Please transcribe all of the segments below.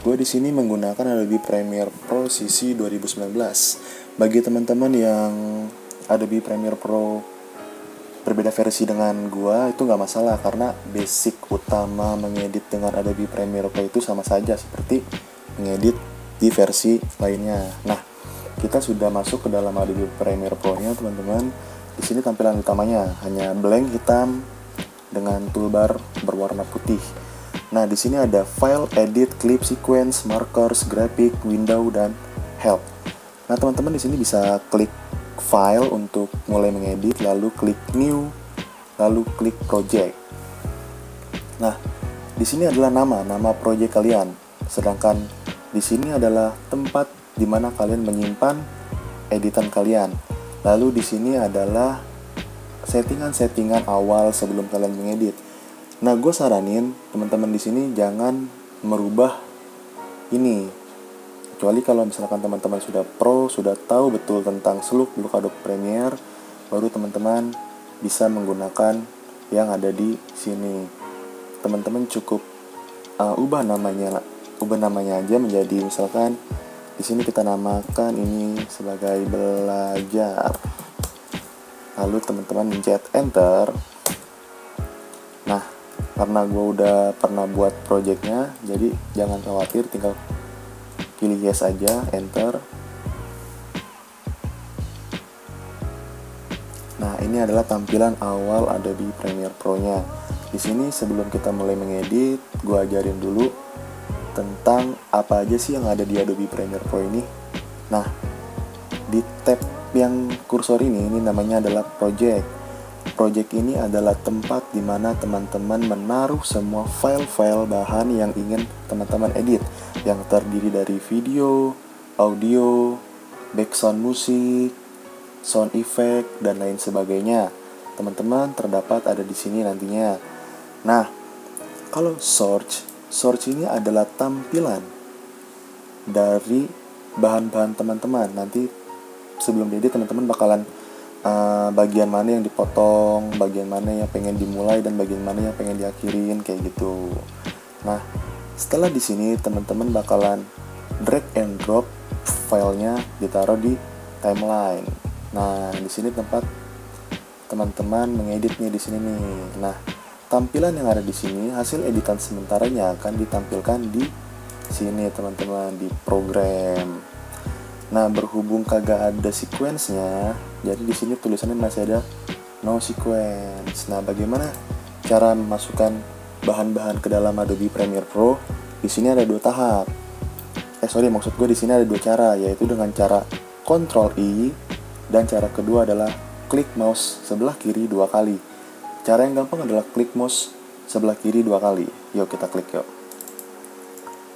Gue di sini menggunakan Adobe Premiere Pro CC 2019. Bagi teman-teman yang Adobe Premiere Pro berbeda versi dengan gue, itu nggak masalah karena basic utama mengedit dengan Adobe Premiere Pro itu sama saja seperti mengedit di versi lainnya. Nah, kita sudah masuk ke dalam Adobe Premiere Pro-nya, teman-teman. Di sini tampilan utamanya hanya blank hitam dengan toolbar berwarna putih. Nah, di sini ada file, edit, clip, sequence, markers, graphic, window, dan help. Nah, teman-teman di sini bisa klik file untuk mulai mengedit, lalu klik new, lalu klik project. Nah, di sini adalah nama project kalian. Sedangkan di sini adalah tempat di mana kalian menyimpan editan kalian. Lalu di sini adalah settingan-settingan awal sebelum kalian mengedit. Nah, gue saranin teman-teman di sini jangan merubah ini. Kecuali kalau misalkan teman-teman sudah pro, sudah tahu betul tentang seluk-beluk Adobe Premiere, baru teman-teman bisa menggunakan yang ada di sini. Teman-teman cukup ubah namanya aja menjadi, misalkan di sini kita namakan ini sebagai belajar. Lalu teman-teman mencet enter. Nah, karena gue udah pernah buat projectnya, jadi jangan khawatir, tinggal pilih yes aja, enter. Nah, ini adalah tampilan awal Adobe Premiere Pro-nya. Di sini sebelum kita mulai mengedit, gue ajarin dulu tentang apa aja sih yang ada di Adobe Premiere Pro ini. Nah, di tab yang kursor ini namanya adalah project. Project ini adalah tempat di mana teman-teman menaruh semua file-file bahan yang ingin teman-teman edit, yang terdiri dari video, audio, background musik, sound effect, dan lain sebagainya. Teman-teman terdapat ada di sini nantinya. Nah, kalau source ini adalah tampilan dari bahan-bahan teman-teman. Nanti sebelum diedit teman-teman bakalan bagian mana yang dipotong, bagian mana yang pengen dimulai, dan bagian mana yang pengen diakhirin, kayak gitu. Nah, setelah di sini teman-teman bakalan drag and drop filenya ditaruh di timeline. Nah, di sini tempat teman-teman mengeditnya di sini nih. Nah, tampilan yang ada di sini, hasil editan sementaranya akan ditampilkan di sini teman-teman, di program. Nah, berhubung kagak ada sequence-nya, jadi di sini tulisannya masih ada no sequence. Nah, bagaimana cara memasukkan bahan-bahan ke dalam Adobe Premiere Pro? Di sini ada dua tahap. Maksud gue di sini ada dua cara, yaitu dengan cara Ctrl I, dan cara kedua adalah klik mouse sebelah kiri 2 kali. Cara yang gampang adalah klik mouse sebelah kiri 2 kali. Yuk kita klik yuk.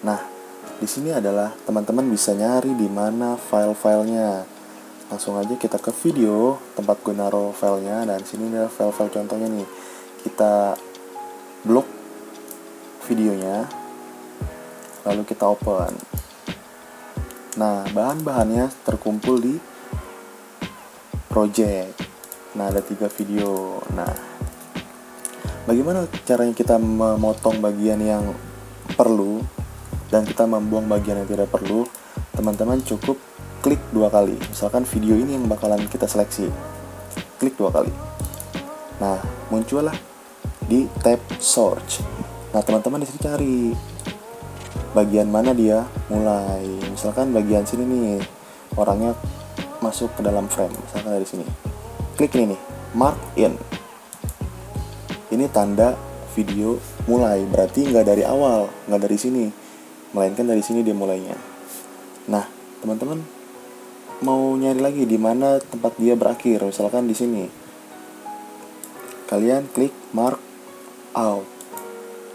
Nah, di sini adalah teman-teman bisa nyari di mana file-filenya. Langsung aja kita ke video tempat gue naruh filenya, dan sini adalah file-file contohnya nih. Kita blok videonya, lalu kita open. Nah, bahan-bahannya terkumpul di project. Nah, ada 3 video. Nah, bagaimana caranya kita memotong bagian yang perlu dan kita membuang bagian yang tidak perlu? Teman-teman cukup klik 2 kali. Misalkan video ini yang bakalan kita seleksi, klik 2 kali. Nah, muncullah di tab search. Nah, teman-teman di sini cari bagian mana dia mulai. Misalkan bagian sini nih, orangnya masuk ke dalam frame. Misalkan dari sini, klik ini nih, mark in. Ini tanda video mulai, berarti nggak dari awal, nggak dari sini, melainkan dari sini dia mulainya. Nah, teman-teman mau nyari lagi di mana tempat dia berakhir, misalkan di sini, kalian klik mark out.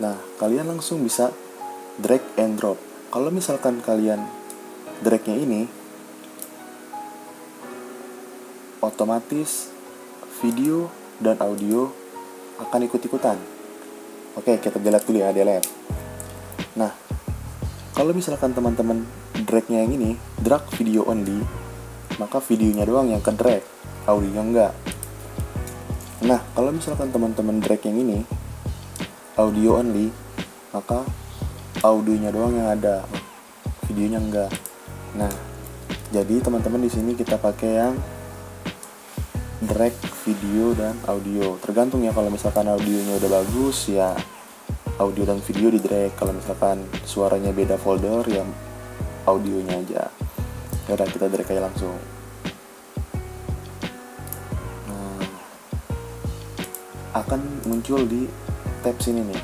Nah, kalian langsung bisa drag and drop. Kalau misalkan kalian dragnya ini, otomatis video dan audio akan ikut-ikutan. Oke, kita delete dulu ya, delete. Nah, kalau misalkan teman-teman dragnya yang ini, drag video only, maka videonya doang yang ke drag, audionya enggak. Nah, kalau misalkan teman-teman drag yang ini, audio only, maka audionya doang yang ada. videonya enggak. Nah, jadi teman-teman di sini kita pakai yang drag video dan audio. Tergantung ya, kalau misalkan audionya udah bagus ya audio dan video di drag. Kalau misalkan suaranya beda folder ya audionya aja. Ya udah, kita drag aja langsung. Nah, akan muncul di tab sini nih,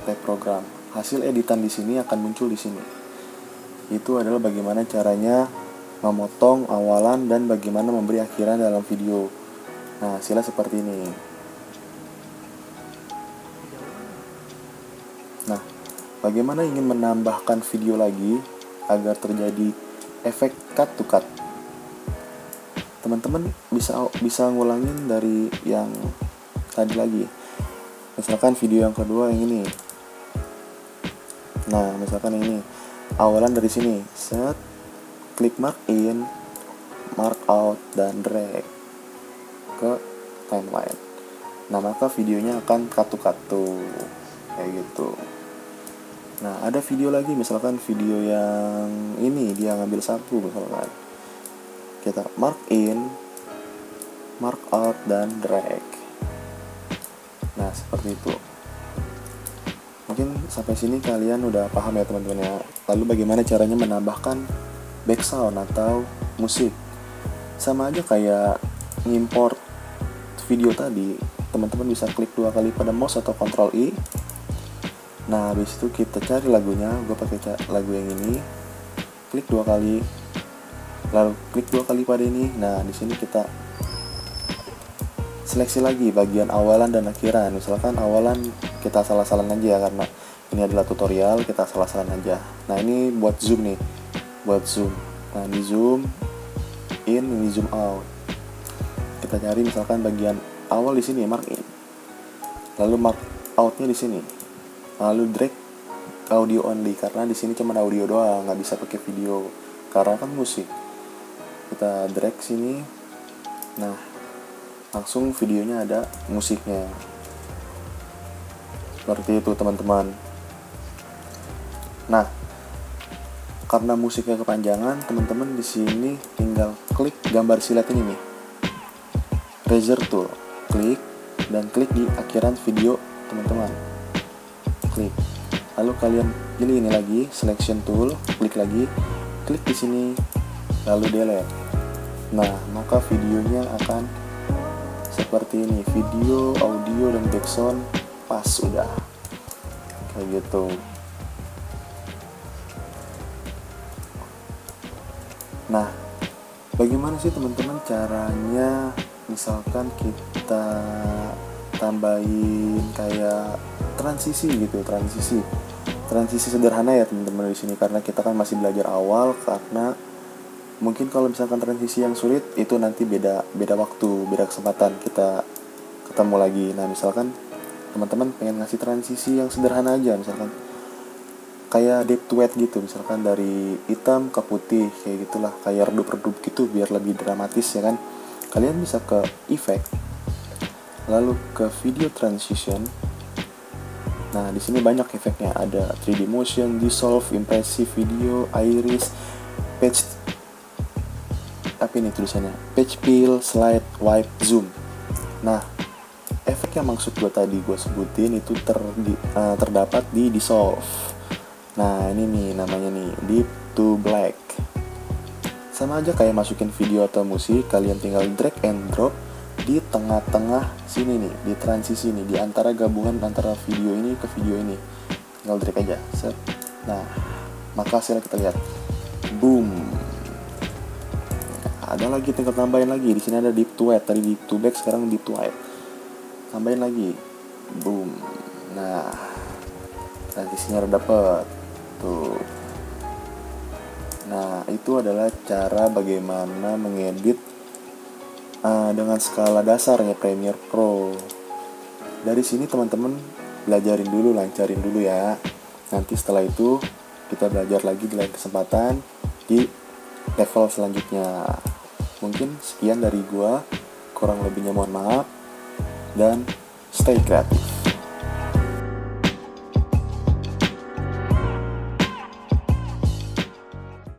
tab program. Hasil editan di sini akan muncul di sini. Itu adalah bagaimana caranya memotong awalan dan bagaimana memberi akhiran dalam video. Nah, hasilnya seperti ini. Nah, bagaimana ingin menambahkan video lagi agar terjadi efek cut to cut? Teman-teman bisa ngulangin dari yang tadi lagi. Misalkan video yang kedua yang ini. Nah, misalkan ini awalan dari sini, set, klik mark in, mark out, dan drag ke timeline. Nah, maka videonya akan cut to cut tuh, kayak gitu. Nah, ada video lagi, misalkan video yang ini dia ngambil sapu, misalkan kita mark in, mark out, dan drag. Nah, seperti itu. Mungkin sampai sini kalian udah paham ya teman-teman ya. Lalu bagaimana caranya menambahkan background atau musik? Sama aja kayak ngimport video tadi, teman-teman bisa klik 2 kali pada mouse atau Ctrl I. Nah, habis itu kita cari lagunya. Gue pakai lagu yang ini. Klik 2 kali, lalu klik 2 kali pada ini. Nah, di sini kita seleksi lagi bagian awalan dan akhiran. Misalkan awalan kita salah-salan aja ya, karena ini adalah tutorial, kita salah-salan aja. Nah, ini buat zoom nih, buat zoom. Nah, di zoom in, ini zoom out. Kita cari misalkan bagian awal di sini, mark in. Lalu mark outnya di sini. Lalu drag audio only, karena di sini cuma audio doang, nggak bisa pakai video karena kan musik. Kita drag sini. Nah, langsung videonya ada musiknya. Seperti itu teman-teman. Nah, karena musiknya kepanjangan, teman-teman di sini tinggal klik gambar silet ini nih, razor tool, klik dan klik di akhiran video teman-teman. Klik. Lalu kalian pilih ini lagi, selection tool, klik lagi, klik di sini, lalu delete. Nah, maka videonya akan seperti ini, video, audio, dan background pas udah kayak gitu. Nah, bagaimana sih teman-teman caranya misalkan kita tambahin kayak transisi gitu, transisi sederhana ya teman-teman di sini, karena kita kan masih belajar awal. Karena mungkin kalau misalkan transisi yang sulit itu nanti beda waktu, beda kesempatan kita ketemu lagi. Nah, misalkan teman-teman pengen ngasih transisi yang sederhana aja, misalkan kayak deep to white gitu, misalkan dari hitam ke putih kayak gitulah, kayak redup-redup gitu biar lebih dramatis ya kan. Kalian bisa ke effect, lalu ke video transition. Nah, di sini banyak efeknya, ada 3D motion, dissolve, impressive video, iris, patch, apa ini tulisannya, patch fill, slide, wipe, zoom. Nah, efek yang maksud gue tadi gue sebutin itu terdapat di dissolve. Nah, ini nih namanya nih, deep to black. Sama aja kayak masukin video atau musik, kalian tinggal drag and drop di tengah-tengah sini nih, di transisi nih, di antara gabungan antara video ini ke video ini. Tinggal drag aja, set. Nah, maka hasilnya kita lihat, boom. Ada lagi, tinggal tambahin lagi. Di sini ada deep to white, tadi deep to black, sekarang deep to white. Tambahin lagi, boom. Nah, transisinya udah dapet tuh. Nah, itu adalah cara bagaimana mengedit dengan skala dasar ya Premiere Pro. Dari sini teman-teman belajarin dulu, lancarin dulu ya. Nanti setelah itu kita belajar lagi di lain kesempatan di level selanjutnya. Mungkin sekian dari gua, kurang lebihnya mohon maaf, dan stay kreatif.